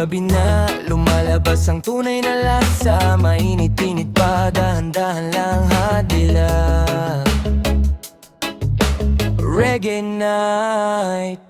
Paggabi na, lumalabas ang tunay na lasa. Mainit-init pa, dahan-dahan lang hadila. Reggae night.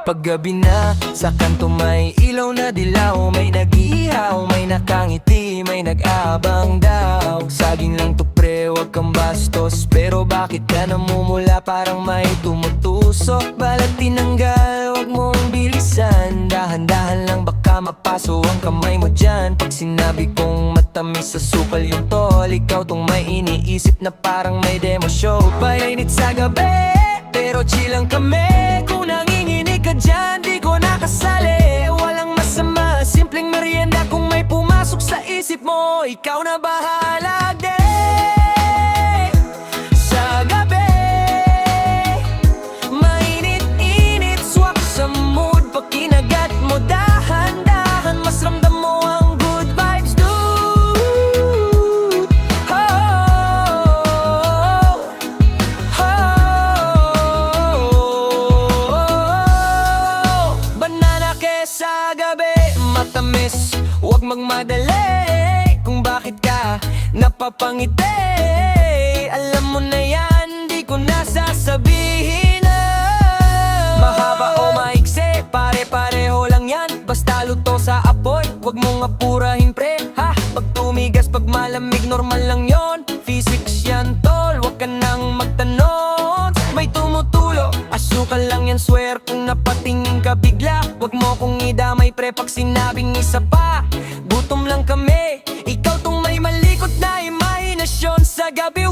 Paggabi na, sa kanto may ilaw na dilaw. May nag-iihaw, may nakangiti, may nag-aabang daw. Saging lang to pre, wag kang bastos. Pero bakit ka namumula, parang may tumutusok. Balat tinanggal, wag mong bilisan. Dahan-dahan lang, baka mapaso ang kamay mo dyan. Pag sinabi kong matamis sa supal yung tol, ikaw tong may iniisip na parang may demo show. Painit sa gabi, pero chill lang kami. Kung nanginginig ka dyan, di ko nakasali. Walang masama, simpleng merienda. Kung may pumasok sa isip mo, ikaw na bahala din. Sa gabi, mainit-init, swak sa mood. Pag kinagat mo, dahan-dahan, mas ramdam mo ang good vibes, dude. Sa gabi, matamis, huwag magmadali. Kung bakit ka napapangiti, alam mo na yan, di ko na sasabihin na. Mahaba o maiksi, pare-pareho lang yan. Basta luto sa apoy, huwag mong apurahin pre, ha? Pag tumigas, pag malamig, normal lang yon. Physics yan tol, huwag ka nang magtanong. May tumutulo, asukal lang yan, swear. Kung napatingin ka bigla, wag mo kong idamay pre pag sinabing isa pa. Gutom lang kami, ikaw tong may malikot na imahinasyon. Sa gabi,